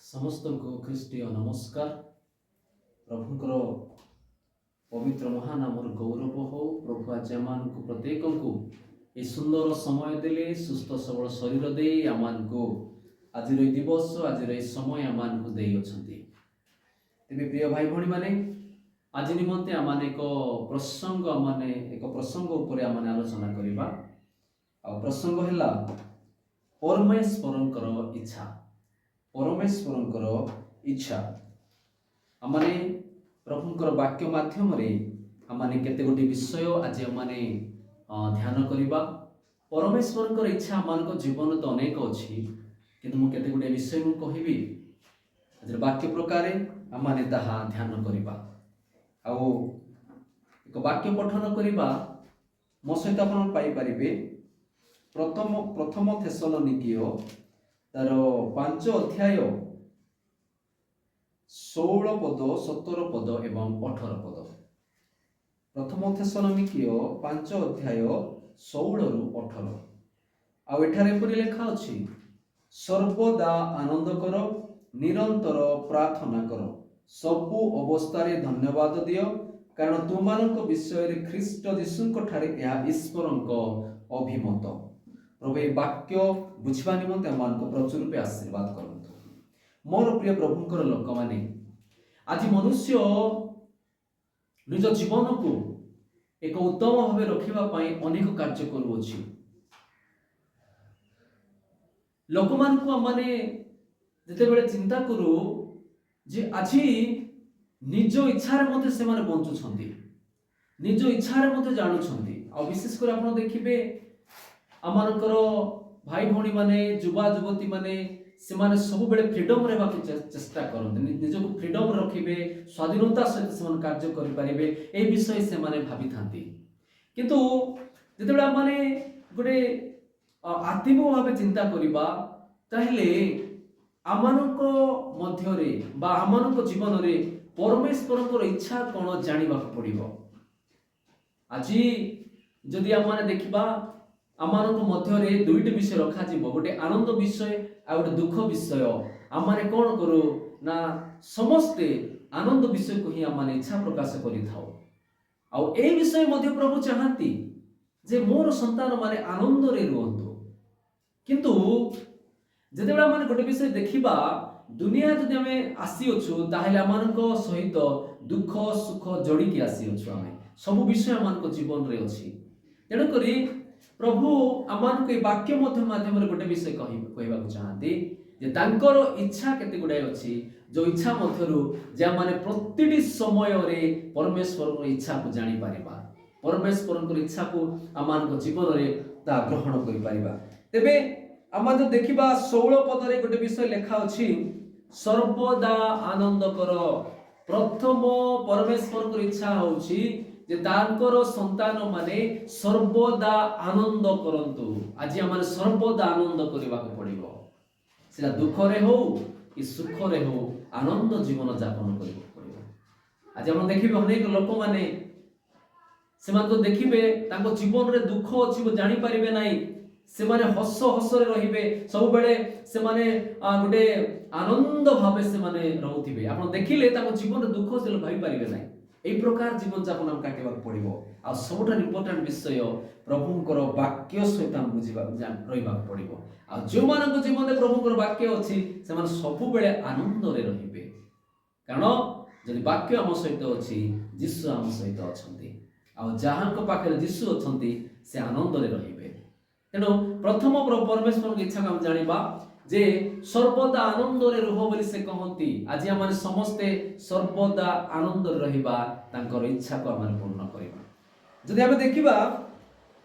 समस्त को ख्रीष्टीय नमस्कार। प्रभुंकर पवित्र महानामर गौरव हो। प्रभु आज आम को प्रत्येक को ये सुंदर समय देले, सुस्थ सबल शरीर दे आम को आज दिवस आज समय आम को दे अछंती। तेबे प्रिय भाई भणी माने आज निमंते आम एक प्रसंग उपरे आम आलोचना करिबा। आ प्रसंग हैला परमेश्वरंकर इच्छा। परमेश्वरंकर इच्छा आमाने प्रभुंकर वाक्य माध्यम रे आमाने केते गोटे विषय आज आमाने ध्यान करिबा। परमेश्वरंकर इच्छा आमानक जीवन तो अनेक अछि, किंतु मु केते गोटे विषय मु कहिबी आज वाक्य प्रकारे आमाने ताहा ध्यान करिबा। आउ एक वाक्य पठन करिबा मो सहित आपण पाई परिबे। प्रथम थेसलोनिकीय तार 5 अध्याय 16 पद 17 पद एवं 18 पद। प्रथम थेसलोनिकीय 5 अध्याय 16 रु 18। आउ एठारे परि लेखा अछि, सर्वदा आनंद कर, निरंतर प्रार्थना कर, सबु अवस्थारे धन्यवाद दियो, कारण तुमानक विषय रे ख्रीष्ट यीशुंक ठारे या ईश्वरंक अभिमत। प्रभु ये वाक्य बुझा निमंते आमको प्रचुर रूपे आशीर्वाद करंतु। मोर प्रिय प्रभुंकर लोक माने आज मनुष्य निज जीवन को एक उत्तम भाव रखिबा पई अनेक कार्य करूछि। लोक मान को माने जते बेले चिंता करू जे आज निज इच्छा रे मते से माने बंचु छथि, निज इच्छा रे मते जानु छथि। आ विशेष कर आपण देखिबे आमानकर भाई भौणी माने युवा युवती माने से माने सब बेले फ्रीडम रहबा के चेष्टा करते, निज को फ्रीडम रखिबे, स्वाधीनता सहित से माने कार्य करि परिबे, ए विषय से माने भाबी थांती। किंतु जेतेबेला माने गोटे आत्मिक भावे चिंता करिबा ताहेले आमानक मध्य रे बा आमानक जीवन रे परमेश्वरकर इच्छा कोन जानिबा पड़िबो। आज जदि आमाने देखिबा आमानक मध्य रे दुईटी विषय रखा जीवो, गोटे आनंद विषय आ गोटे दुख विषय। आमाने कोन करू ना समस्ते आनंद विषय को ही आमाने इच्छा प्रकाश करि थाओ। आ ए विषय मध्य प्रभु चाहंती जे मोर संतान माने आनंद रे रुहंतु। किंतु जेतेबेला माने गोटे विषय देखिबा, दुनिया जदि हमें आसी अछु ताहेले आमानक सहित दुख सुख जोड़ी के आसी अछु। हमें सब विषय आमानक जीवन रे अछि। तेणु करी प्रभु आमान को वाक्य माध्यम रे गोटे विषय कहबा चाहती जे तांकर इच्छा केते गुडाय अछि, जो इच्छा मध्यरु जे माने प्रतिटी समय रे परमेश्वर को इच्छा को जानि परिबा, परमेश्वर को इच्छा को आमान को जीवन रे ता ग्रहण करि परिबा। तेबे आमा जो देखिबा 16 पद रे गोटे विषय लेखा अछि, सर्वदा आनंद कर। प्रथम परमेश्वर को इच्छा होछि जे तांकर संतान माने सर्वदा आनंद करंतु। आज आम सर्वदा आनंद करने को पड़ो, सेटा दुख रे हो कि सुख रे हो, आनंद जीवन जापन करने पड़ो। आज हम देखिबे अनेक लोक माने से तो देखिबे तांको जीवन रे दुख अछि जानि परिबे नाही, से माने हस हस रे रहिबे, सब बेले से माने गोटे आनंद भावे से माने रहउथिबे। आपण देखिले तांको जीवन रे दुख से भाई परिबे नाही। এই প্রকার জীবন যাপন আম কাটিବାକୁ পড়িব। আর ସବୁଠାରୁ ইম্পর্টান্ট ବିଷୟ ପ୍ରଭୁଙ୍କର ବାକ୍ୟ ସହିତ ଆମ ବୁଝିବା ରହିବାକୁ ପଡ଼ିବ। ଆଉ ଯେଉଁମାନଙ୍କ ଜୀବନରେ ପ୍ରଭୁଙ୍କର ବାକ୍ୟ ଅଛି ସେମାନେ ସବୁବେଳେ ଆନନ୍ଦରେ ରହିବେ, କାରଣ ଯଦି ବାକ୍ୟ ଆମ ସହିତ ଅଛି, ଯୀଶୁ ଆମ ସହିତ ଅଛନ୍ତି। ଆଉ ଯାହାଙ୍କ ପାଖରେ ଯୀଶୁ ଅଛନ୍ତି ସେ ଆନନ୍ଦରେ ରହିବେ। ତେଣୁ ପ୍ରଥମ ପରମେଶ୍ୱରଙ୍କ ଇଚ୍ଛାକୁ ଆମେ ଜାଣିବା जे सर्वदा आनंद रे रुह बोली से कहती। आज आम समस्ते सर्वदा आनंद रहिबा, तांकर इच्छा को आम पूर्ण करबा। जदि आम देखिबा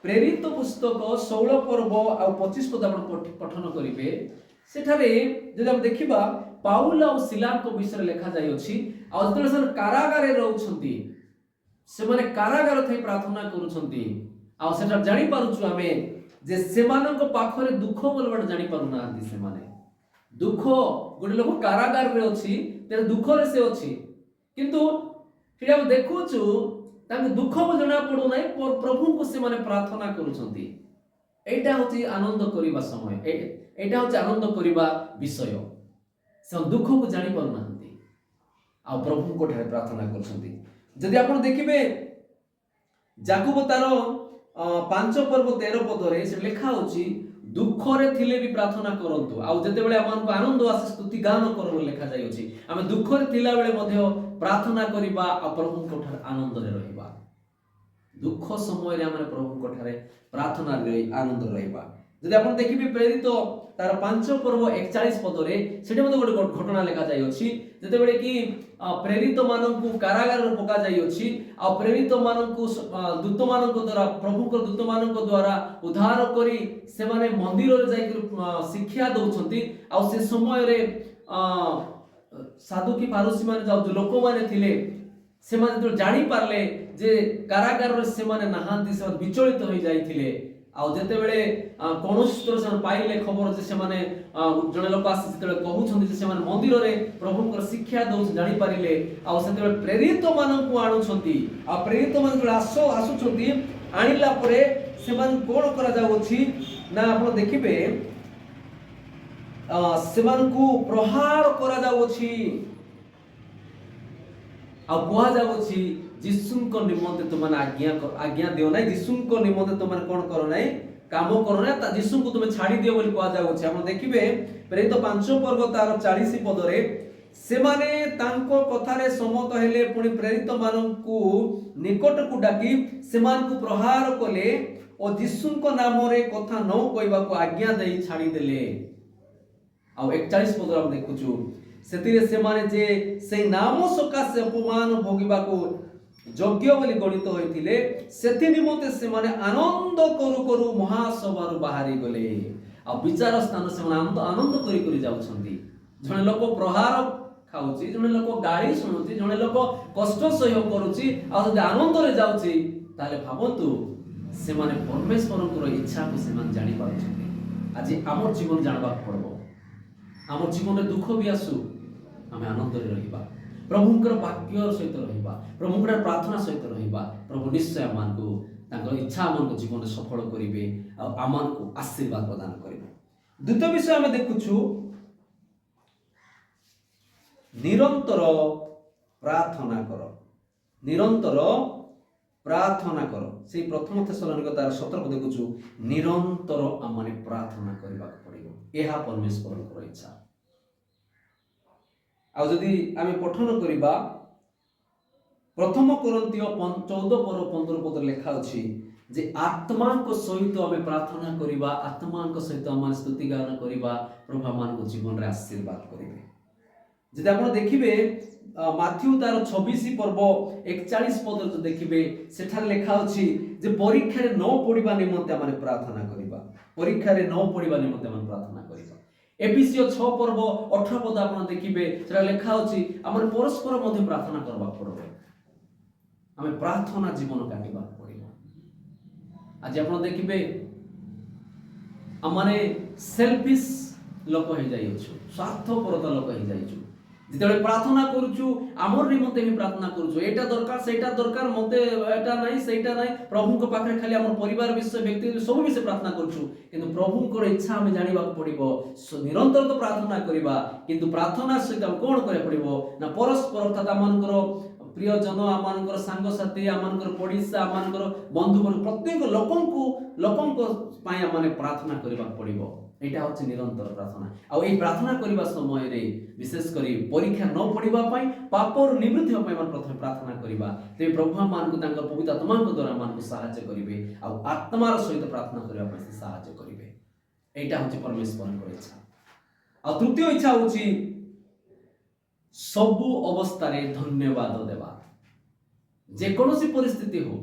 प्रेरित पुस्तक 16 पर्व आ 25 पद आपण पठन करिवे, सेठारे जदि आम देखिबा पाउल आ सिला को विषय लेखा जाय अछि। आ जतले से कारागार रे रहउछंती, से माने कारागार थई प्रार्थना करूछंती। आ सेठा जानि पारुछु आमे जे सेमानक पाखरे दुख बोलबा जानि पारु नांती। से माने दुख गोटे लोक कारागार रे अछि, तेरे दुख रे से अछि, किंतु फिर हम देखुछु ताके दुख बो जणा पडो नै, पर प्रभु को से माने प्रार्थना करूछंती। एटा होची आनंद करिबा समय, एटा होची आनंद करिबा विषय। से दुख को जानी पारना आ प्रभु को ठारे प्रार्थना करछंती। जदि आपण देखिबे याकूब तार 5 पर्व 13 पदरे से लिखा होची दुख रे थिले भी प्रार्थना करंतु आ जते बेले हमन को आनंद आसे स्तुति गान करो लिखा जाय अछि। आमे दुख रे थिला बेले मध्ये प्रार्थना करिबा आ प्रभु को ठारे आनंद रे रहिबा। दुख समय रे हमन प्रभु को ठारे प्रार्थना रे आनंद रहिबा। जदि आपण देखिबे प्रेरित तार 5 पर्व 41 पदरे सेटे मध्ये गोटे घटना लिखा जाय अछि। जते बेले कि प्रेरित माननकु कारागार रे पका जाय अछि आ प्रेरित माननकु दूत माननक द्वारा प्रभु को दूत माननक द्वारा उद्धार करी से माने मंदिर रे जाय शिक्षा दउछंती आ से समय रे साधु की फारूसी माने जो लोक माने थिले से माने तो जानि पारले जे कारागार रे से माने नाहांती से विचलित होई जायथिले आ जते बेले कोनोस तरह से पाइले खबर जे से माने जने लोक आसी जते कहउछंती जे से माने मंदिर रे प्रभु को शिक्षा दउ जानि पारिले आ सेते बेले प्रेरित मानन को आनुछंती आ प्रेरित मान को आसुछंती आनिला परे से मान कोन करा जाउछि ना आपण देखिबे से मान को प्रहार करा जाउछि आ कोहा जाउछि जिसुनको निमंते तुमने आज्ञा दियो नै जिसुनको निमंते तुमने कोन करो नै काम करो नै ता जिसुनको तुमे छाडी दियो बोली कोहा जाउछि। आपण देखिबे प्रेरित 5 पर्व तार 40 पदरे से माने तांको कथारे सम्मत हेले पुनी प्रेरित माननकु निकट को डाकी से मान को प्रहार कले ओ जिसुनको नाम रे कथा न कहबा को आज्ञा देई छाडी देले। आ 41 पदर हम देखुछु सेतिरे से माने जे से नाम सकासे अपमान भोगिबा को योग्य बोली गणित होइथिले सेति निमते से माने आनंद करू करू महासभारु बाहरी गले आ विचार स्थान से माने आनंद करी करी जाउछंती। जने लोक प्रहार खाउची जने लोक गाली सुनुची जने लोक कष्ट सह्य करूची आ जदि आनंद रे जाउची ताले भाबंतु से माने परमेश्वरक इच्छा को से माने जानि पाउछंती। आज हमर जीवन जानबा पड़बो हमर जीवन रे दुख भी आसु आमे आनंद रे रहिबा प्रभुଙ୍କର वाक्य सहित रहिबा प्रभुଙ୍କର प्रार्थना सहित रहिबा प्रभु निश्चय हमको तांकर इच्छा हमको जीवन सफल करिवे आ हमको आशीर्वाद प्रदान करिवे। द्वितीय विषय हम देखुछु निरंतर प्रार्थना करो निरंतर प्रार्थना करो से प्रथम थेसलोनिक तार 17 को देखुछु निरंतर आमने प्रार्थना करबा पड़िबो एहा परमेश्वरଙ୍କର इच्छा। आ जदि आमे पठन करिबा प्रथम कोरिन्थियो 14 पर 15 पद लिखा अछि जे आत्मा को सहित आमे प्रार्थना करिबा आत्मा को सहित आमे स्तुति गान करिबा प्रभु मान को जीवन रे आशीर्वाद करिवे। जदि आपण देखिबे माथ्यू तार 26 पर्व 41 पद जो देखिबे सेठार लिखा अछि जे परीक्षा रे न पड़िबा निमंते आमे प्रार्थना करिबा परीक्षा रे न पड़िबा निमंते आमे प्रार्थना करिबा। एफिसियो 6 पर्व 18 पद आपण देखिबे सेटा लिखा अछि हमर परस्पर मध्ये प्रार्थना करबा पड़बे हमें प्रार्थना जीवन काटिबा पड़िबो। आज आपण देखिबे हमने सेल्फिश लोक हो जाइछु स्वार्थपरता लोक हो जाइछु जितेबे प्रार्थना करूछु हमर निमंते भी प्रार्थना करूछु एटा दरकार मते एटा नाही सेटा नाही प्रभु को पाखरे खाली हमर परिवार विषय व्यक्ति सब विषय प्रार्थना करूछु किंतु प्रभु को इच्छा हमें जानिबा पड़िबो निरंतर तो प्रार्थना करिबा किंतु प्रार्थना सहित हम कोन करे पड़िबो ना परस्पर अर्थात आमानकर प्रिय जन आमानकर सांग साथी आमानकर पड़िसा आमानकर बंधु प्रत्येक लोकंको पाए माने प्रार्थना करिबा पड़िबो एटा होछि निरंतर प्रार्थना। आ ए प्रार्थना करिबा समय रे विशेष करी परीक्षा न पड़िबा पई पापर निवृत्ति होय मन प्रथम प्रार्थना करिबा ते प्रभु मान को तांकर पवित्र आत्मा को द्वारा मान को सहायता करिवे आ आत्मार सहित प्रार्थना करिबा पई सहायता करिवे एटा होछि परमेश्वरक इच्छा। आ तृतीय इच्छा होछि सब अवस्था रे धन्यवाद देबा जे कोनोसी परिस्थिति हो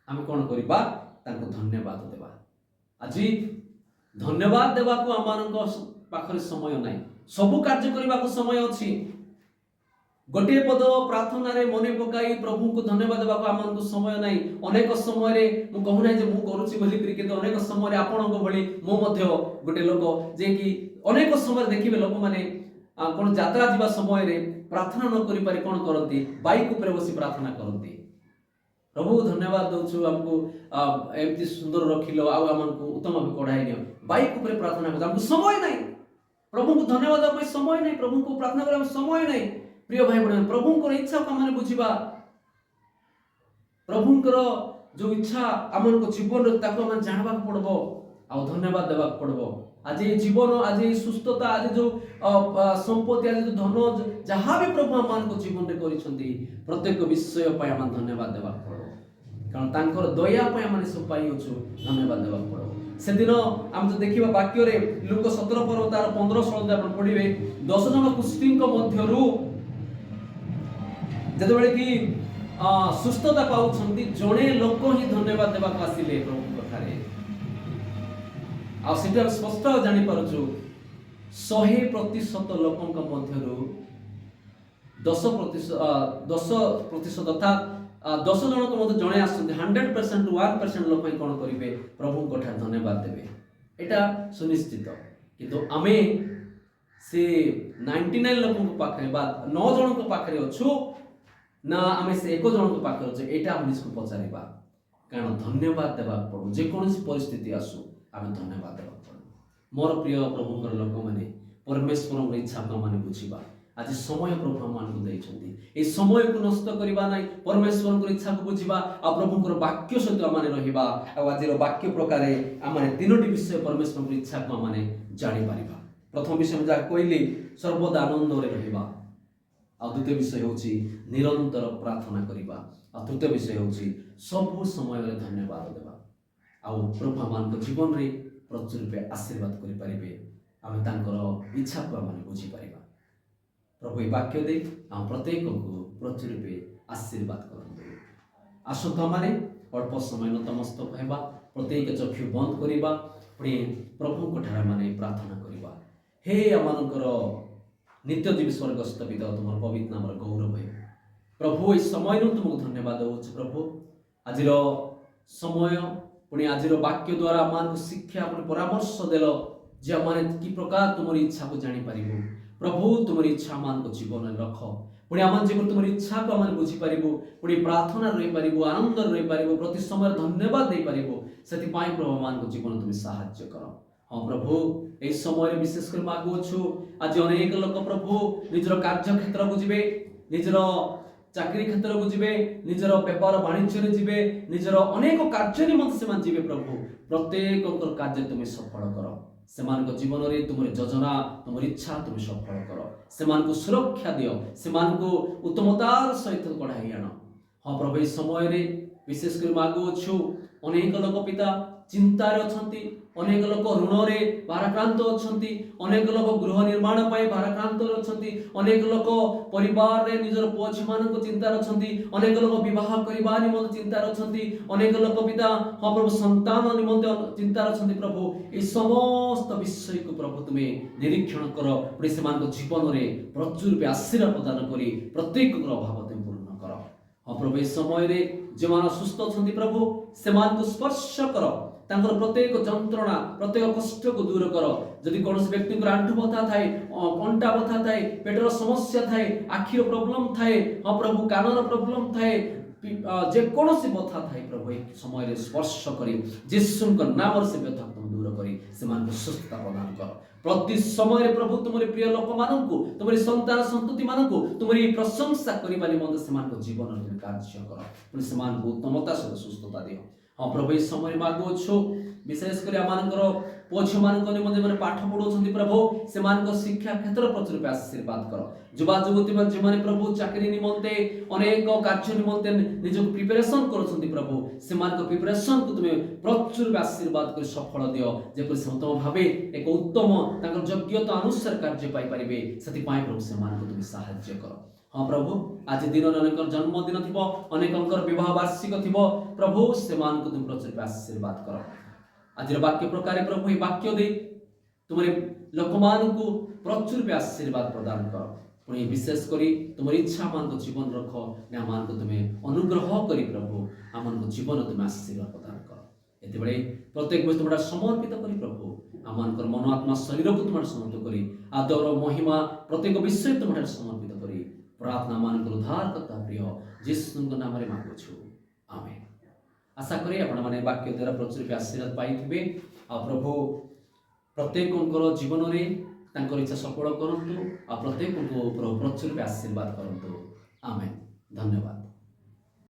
हम कोन करिबा तांको धन्यवाद देबा। आज धन्यवाद देवा को आमानक पाखरे समय नाही सबु कार्य करबा को समय अछि गोटे पद प्रार्थना रे मने पकाई प्रभु को धन्यवाद देवा को आमान को समय नाही अनेक समय रे मु कहू नाही जे मु करूची बोली करी के अनेक समय रे आपन को भली मो मध्य गोटे लोक जे कि अनेक समय देखिबे लोक माने कोन यात्रा जीवा समय रे प्रार्थना न करि पारि कोन करंती बाइक ऊपर बसी प्रार्थना करंती प्रभु धन्यवाद दउछु हमको एमती सुंदर रखिलो आ हमको उत्तम भी पढ़ाई नियो बाइक ऊपर प्रार्थना कर हमको समय नाही प्रभु को धन्यवाद देवा समय नहीं, प्रभु को प्रार्थना करने समय नहीं। प्रिय भाई बहन, प्रभु को इच्छा को आम बुझा, प्रभुंकर जो इच्छा आम जीवन आम जानवा पड़ो आ धन्यवाद देवा पड़ो। आज ये जीवन, आज ये सुस्थता, आज जो संपत्ति, आज जो धन जहाँ भी प्रभु आम जीवन में कर प्रत्येक विषय पर आम धन्यवाद देवा पड़ो, कारण तांकर दया पे आम सब पाई धन्यवाद देवा पड़ो। से दिन आम जो देखा वाक्य लुक 17 पर्व तार 15-16 आप पढ़े 10 जन कुष्ठी मध्यरु जेते कि सुस्थता पाउछंती जड़े लोक ही धन्यवाद देवा आसिले प्रभु कथारे। आ स्पष्ट जानी पारछु 100% लोकंक मध्यरु 10% अर्थात 10 जन को मत जड़े आस 100% 1% लोक कौन करेंगे प्रभु को धन्यवाद देवे, यहाँ सुनिश्चित। किंतु आमे से 99 लोक पाखे 9 जन को पाखे अच्छु ना आमे से 1 जन को पाखे अच्छे, यहाँ आम निजको पचार, कारण धन्यवाद देवा पड़ो। जेकोसी परिस्थिति आसू आम धन्यवाद देवा पड़ो। मोर प्रिय प्रभुकर लोक मैंने परमेश्वर इच्छा को मैंने बुझा, आज समय प्रभु आम को समय को नष्ट करवा ना, परमेश्वर इच्छा को बुझा आ प्रभुकर वाक्य सहित आम रहा। आज वाक्य प्रकार आम 3टी विषय परमेश्वर इच्छा को आम जापर। प्रथम विषय जहाँ कहली सर्वदा आनंद रहा, द्वितीय विषय हूँ निरंतर प्रार्थना करवा, तृतीय विषय हूँ सबु समय धन्यवाद देवा। आउ प्रभु आम जीवन में प्रचुर रूपे आशीर्वाद करें, आम इच्छा को आम बुझीपर। प्रभु ये वाक्य दे आम प्रत्येक को प्रचुर रूपे आशीर्वाद करते। आसतु आम अल्प समय नतमस्तक होगा, प्रत्येक चक्षु बंद करवा, पुणी प्रभु को माने प्रार्थना करवा। हे आमर नित्यजीवी स्वर्गस्थ पिता, तुम पवित्र नाम गौरव है प्रभु। इस समय तुमको धन्यवाद दूँ प्रभु। आज समय पुणी आज वाक्य द्वारा आम शिक्षा पुणी परामर्श देल जे आम कि प्रकार तुम इच्छा को जापर। प्रभु तुम इच्छा आम जीवन में रख, पुणी आम जीवन तुम इच्छा को आम बुझीपर, पुणी प्रार्थना रही पार, आनंद रही पार, प्रति समय धन्यवाद दे पार। से प्रभु आम जीवन तुम साहाय्य कर। हाँ प्रभु, यही समय विशेषकर मागुछु आज अनेक लोक प्रभु निजर कार्य क्षेत्र को जीवे, निजर चाकरी क्षेत्र को जीवे, निजर व्यापार वाणिज्य जीवे, निजर अनेक कार्य निमंते से जीवे। प्रभु प्रत्येक कार्य तुम सफल कर, से जीवन में तुम योजना तुम इच्छा तुम सफल कर, से सुरक्षा दियो, से उत्तमतार सहित कढ़ाई आण। हाँ प्रभु, इस समय विशेषकर मागुछु अनेक लोक पिता चिंतार अछंती, अनेक लोक ऋण रे भाराक्रांत अछंती, अनेक लोक गृह निर्माण पाई भाराक्रांत अछंती, अनेक लोक परिवार रे निजर पुओ झी मानक चिंतार अछंती, अनेक लोक विवाह करबा निमंते चिंतार अछंती, अनेक लोक पिता हाँ प्रभु संतान निमंते चिंतार अछंती। प्रभु ए समस्त विषय को प्रभु तुम्हें निरीक्षण कर, पुणी से जीवन रे प्रचुर रूपे आशीर्वाद प्रदान करी प्रत्येक अभाव तुम पूर्ण कर। हाँ प्रभु, इस समय जो मान सुस्थ अच्छा प्रभु से स्पर्श कर, तांकर प्रत्येक जंत्रणा प्रत्येक कष्ट को दूर कर। जदि कौन व्यक्ति को आंठू बथा थाए, अंटा बथा थाए, पेटर समस्या थाए, आखिर प्रोब्लेम थाए, हाँ प्रभु कानर प्रोब्लेम थाए, जेकोसी बथा थाए प्रभु एक समय स्पर्श करी जीशुक नाम से व्यथा तुम दूर करी से सुस्थता प्रदान कर। प्रति समय प्रभु तुमरी प्रिय लोक मानू तुमरी संतान संतति मानू तुमरी प्रशंसा करने निमंते से जीवन में कार्य कर, से उत्तमता सहित सुस्थता दियो। हाँ प्रभु, इस समय मागुछु विशेषकर आम पुओ झी मान निमंते मैंने पाठ पढ़ाऊँ प्रभु, से शिक्षा क्षेत्र प्रचुर रूपे आशीर्वाद कर। युवा युवती जो मैंने प्रभु चाकरी निमंते अनेक कार्य निमंते निजक प्रिपेरेसन कर प्रभु, से प्रिपेरेसन को तुम्हें प्रचुर रूपे आशीर्वाद कर सफल दियो, जेपरि से उत्तम भाव एक उत्तम योग्यता अनुसार कार्य पाइपारे से प्रभु से तुम्हें साहाय्य कर। हाँ प्रभु, आज दिन अनेक जन्मदिन थी, अनेक विवाह वार्षिक थी प्रभु, से तुम प्रचुर आशीर्वाद कर। आज वाक्य प्रकार प्रभु ये वाक्य दे तुम लोक को प्रचुर आशीर्वाद प्रदान कर, पुणी विशेषकर तुम इच्छा आम जीवन रख, आम तुम्हें अनुग्रह कर प्रभु आम जीवन तुम्हें आशीर्वाद प्रदान कर। ये प्रत्येक बस तुम समर्पित कर प्रभु, आम मन आत्मा शरीर को तुम समर्पित कर, आदर महिमा प्रत्येक विषय तुम समर्पित कर। प्रार्थना मान उद्धारकर्ता प्रिय जीशु नाम मागुछु, आमेन। आशा करी आपण माने वाक्य द्वारा प्रचुर आशीर्वाद पाई। आ प्रभु प्रत्येक जीवन में ତାଙ୍କର ଇଚ୍ଛା ସଫଳ କରନ୍ତୁ ଆଉ ପ୍ରତ୍ୟେକଙ୍କୁ ପ୍ରଚୁର ଆଶୀର୍ବାଦ କରନ୍ତୁ। ଆମେନ୍। ଧନ୍ୟବାଦ।